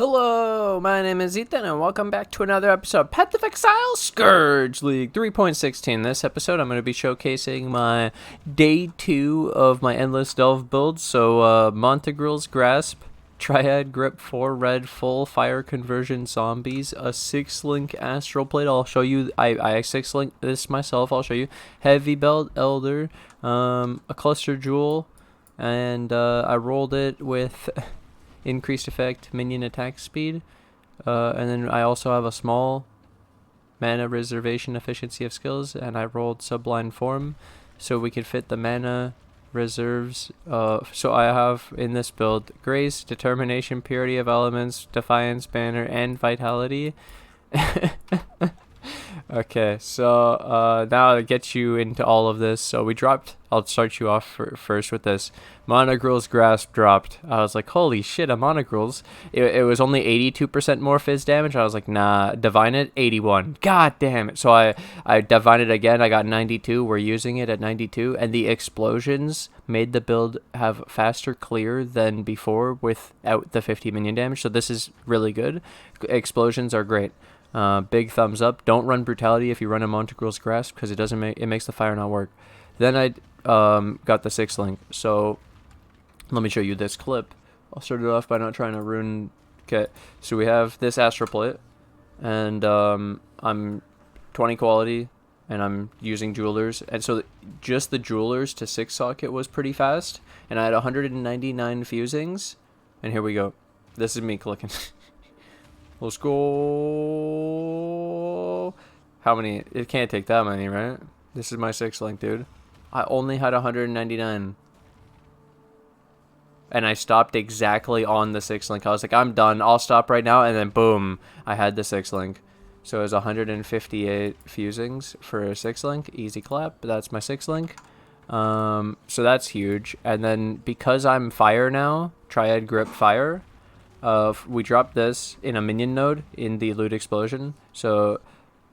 Hello, my name is Ethan, and welcome back to another episode of Path of Exile Scourge League 3.16. This episode, I'm going to be showcasing my day 2 of my Endless Delve build. So, Montegrel's Grasp, Triad Grip, 4 red, full fire conversion zombies, a 6-link Astral Plate. I'll show you, I 6-link this myself, I'll show you. Heavy Belt Elder, a Cluster Jewel, and I rolled it with increased effect, minion attack speed, and then I also have a small mana reservation efficiency of skills, and I rolled Sublime Form so we could fit the mana reserves. So I have in this build Grace, Determination, Purity of Elements, Defiance Banner, and Vitality. Okay, so now to get you into all of this, so we dropped, I'll start you off first with this. Montegrel's Grasp dropped. I was like, holy shit, a Montegrel's. It was only 82% more phys damage. I was like, nah, Divine it, 81. God damn it. So I Divine it again. I got 92. We're using it at 92. And the explosions made the build have faster clear than before without the 50 minion damage. So this is really good. Explosions are great. Big thumbs up. Don't run Brutality if you run a Montegrel's Grasp because it makes the fire not work. Then I got the 6-link. So let me show you this clip. I'll start it off by not trying to ruin. Okay, so we have this Astral Plate, and I'm 20 quality, and I'm using Jewelers, and so just the Jewelers to 6 socket was pretty fast, and I had 199 fusings, and here we go. This is me clicking. Let's go. How many? It can't take that many, right? This is my 6-link, dude. I only had 199. And I stopped exactly on the 6-link. I was like, I'm done. I'll stop right now. And then boom, I had the 6-link. So it was 158 fusings for a 6-link. Easy clap. That's my 6-link. So that's huge. And then because I'm fire now, Triad Grip Fire, we dropped this in a minion node in the Loot Explosion. So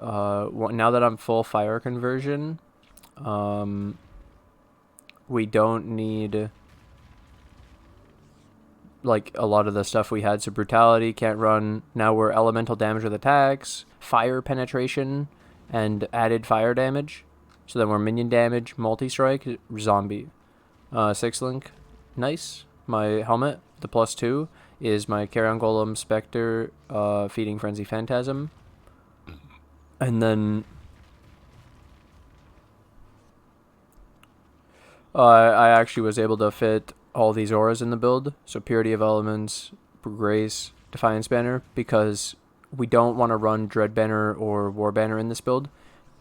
now that I'm full fire conversion, we don't need like a lot of the stuff we had. So Brutality can't run. Now we're elemental damage with attacks, fire penetration, and added fire damage. So then we're minion damage, multi-strike, zombie. 6-link, nice. My helmet, the +2, is my Carrion Golem, Spectre, Feeding Frenzy, Phantasm. And then I actually was able to fit all these auras in the build. So Purity of Elements, Grace, Defiance Banner, because we don't want to run Dread Banner or War Banner in this build.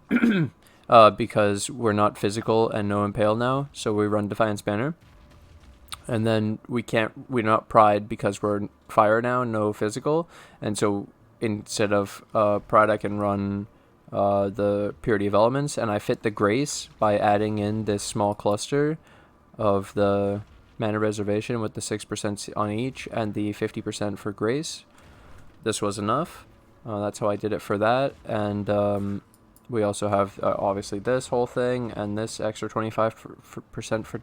Because we're not physical and no Impale now, so we run Defiance Banner. And then we're not Pride because we're fire now, no physical. And so instead of Pride, I can run the Purity of Elements, and I fit the Grace by adding in this small cluster of the mana reservation with the 6% on each and the 50% for Grace. This was enough. That's how I did it for that. And we also have obviously this whole thing and this extra 25% for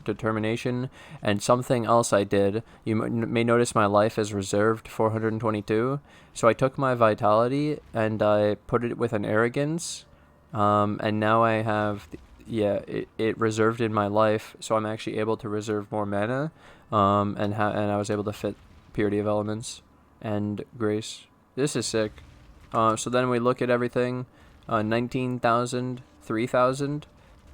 determination. And something else I did, you may notice my life is reserved 422. So I took my vitality and I put it with an arrogance, and now I have it reserved in my life, so I'm actually able to reserve more mana, and I was able to fit Purity of Elements and Grace. This is sick. So then we look at everything. 19,000, 3,000,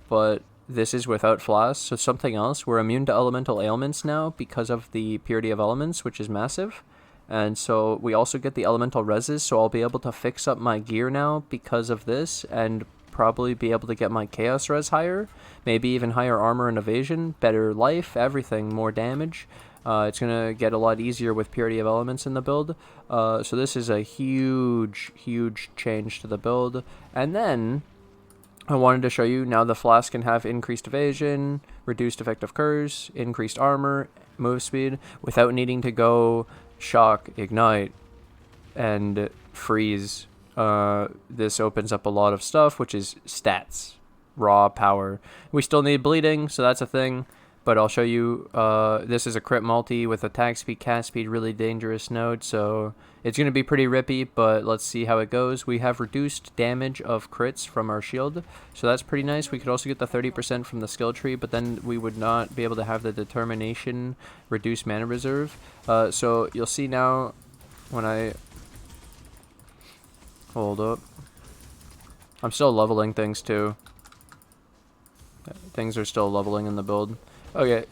but this is without Flask. So something else, we're immune to elemental ailments now because of the Purity of Elements, which is massive. And so we also get the elemental reses, so I'll be able to fix up my gear now because of this, and probably be able to get my chaos res higher, maybe even higher armor and evasion, better life, everything, more damage. It's going to get a lot easier with Purity of Elements in the build. So this is a huge change to the build. And then I wanted to show you, now the Flask can have increased evasion, reduced effective curse, increased armor, move speed, without needing to go shock, ignite, and freeze. This opens up a lot of stuff, which is stats, raw power. We still need bleeding, so that's a thing. But I'll show you, this is a crit multi with attack speed, cast speed, really dangerous node, so it's going to be pretty rippy, but let's see how it goes. We have reduced damage of crits from our shield, so that's pretty nice. We could also get the 30% from the skill tree, but then we would not be able to have the determination reduced mana reserve. So you'll see now when I... Hold up. I'm still leveling things too. Things are still leveling in the build. Okay,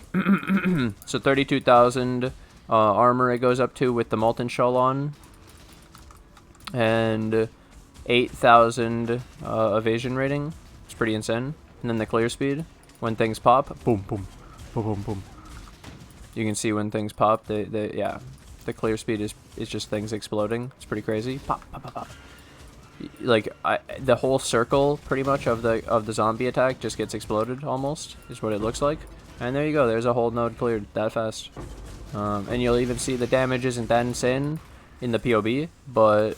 so 32,000 armor it goes up to with the Molten Shell on. And 8,000 evasion rating. It's pretty insane. And then the clear speed. When things pop, boom, boom, boom, boom, boom. You can see when things pop, yeah. The clear speed is just things exploding. It's pretty crazy. Pop, pop, pop, pop. Like the whole circle pretty much of the zombie attack just gets exploded almost, is what it looks like. And there you go, there's a whole node cleared that fast. And you'll even see the damage isn't that insane in the POB, but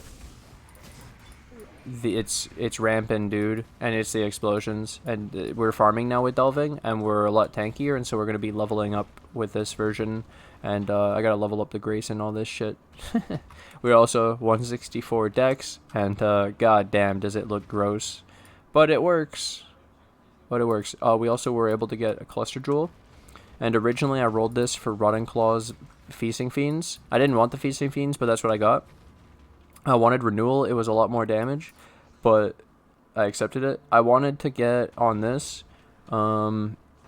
it's rampant, dude, and it's the explosions. And we're farming now with delving, and we're a lot tankier, and so we're gonna be leveling up with this version. And I gotta level up the grace and all this shit. We're also 164 dex, and god damn does it look gross, but it works. We also were able to get a cluster jewel, and originally I rolled this for Rotting Claw's Feasting Fiends. I didn't want the Feasting Fiends, but that's what I got. I wanted renewal. It was a lot more damage, but I accepted it. I wanted to get on this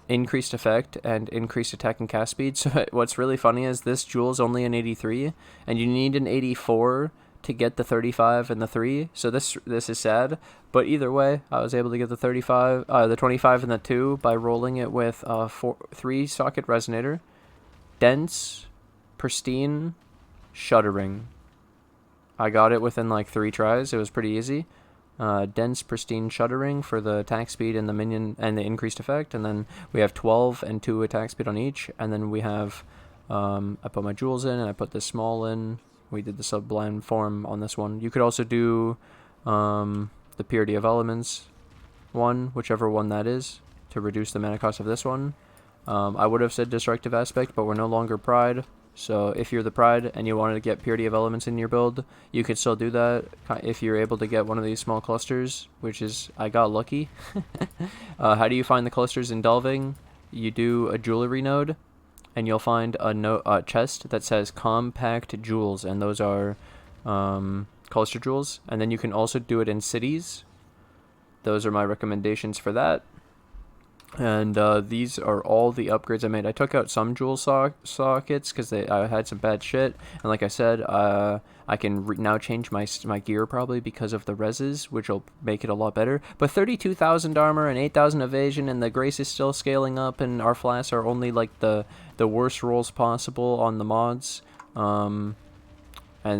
increased effect and increased attack and cast speed. So what's really funny is this jewel's only an 83, and you need an 84 to get the 35 and the 3. So this is sad, but either way, I was able to get the the 25 and the 2 by rolling it with 3 socket resonator, dense, pristine, shuddering. I got it within like 3 tries. It was pretty easy. Dense, pristine, shuddering for the attack speed and the minion and the increased effect, and then we have 12 and 2 attack speed on each, and then we have I put my jewels in and I put this small in. We did the sublime form on this one. You could also do the purity of elements one, whichever one that is, to reduce the mana cost of this one. I would have said destructive aspect, but we're no longer pride. So if you're the pride and you wanted to get purity of elements in your build, you could still do that if you're able to get one of these small clusters, which is, I got lucky. How do you find the clusters in delving? You do a jewelry node, and you'll find a chest that says compact jewels, and those are cluster jewels. And then you can also do it in cities. Those are my recommendations for that. And these are all the upgrades I made. I took out some jewel sockets because I had some bad shit. And like I said, I can now change my gear probably because of the reses, which will make it a lot better. But 32,000 armor and 8,000 evasion, and the grace is still scaling up, and our flasks are only like the worst rolls possible on the mods. And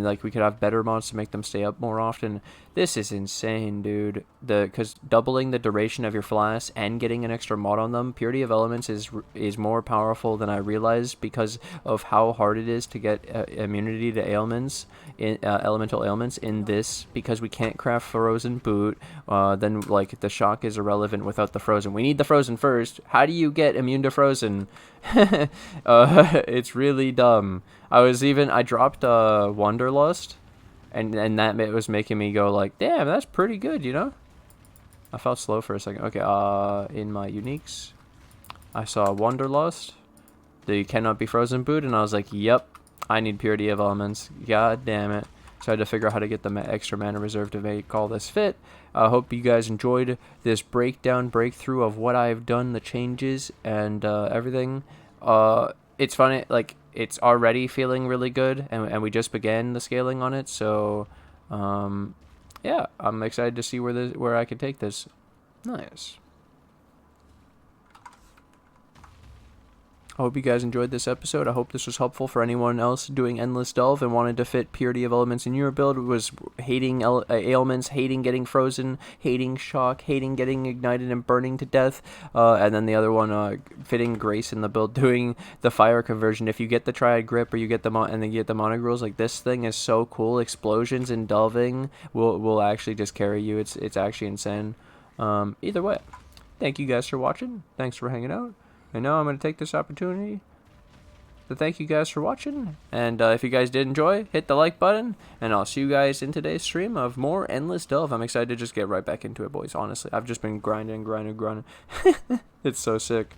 like we could have better mods to make them stay up more often. This is insane, dude. Because doubling the duration of your flasks and getting an extra mod on them, purity of elements is more powerful than I realized because of how hard it is to get immunity to ailments, elemental ailments in this. Because we can't craft frozen boot, then like the shock is irrelevant without the frozen. We need the frozen first. How do you get immune to frozen? It's really dumb. I dropped Wanderlust, and that was making me go like, damn, that's pretty good, you know? I felt slow for a second. Okay, in my uniques, I saw Wanderlust. They cannot be frozen boot, and I was like, yep, I need purity of elements. God damn it. So I had to figure out how to get the extra mana reserve to make all this fit. I hope you guys enjoyed this breakthrough of what I've done, the changes, and everything. It's funny, like, it's already feeling really good, and we just began the scaling on it, so yeah, I'm excited to see where I can take this. Nice. I hope you guys enjoyed this episode. I hope this was helpful for anyone else doing Endless Delve and wanted to fit purity of elements in your build. Was hating ailments, hating getting frozen, hating shock, hating getting ignited and burning to death. And then the other one, fitting grace in the build, doing the fire conversion. If you get the triad grip or you get the and then you get the monogruels, like this thing is so cool. Explosions in delving will actually just carry you. It's actually insane. Either way, thank you guys for watching. Thanks for hanging out. And now I'm going to take this opportunity to thank you guys for watching. And if you guys did enjoy, hit the like button. And I'll see you guys in today's stream of more Endless Delve. I'm excited to just get right back into it, boys. Honestly, I've just been grinding. It's so sick.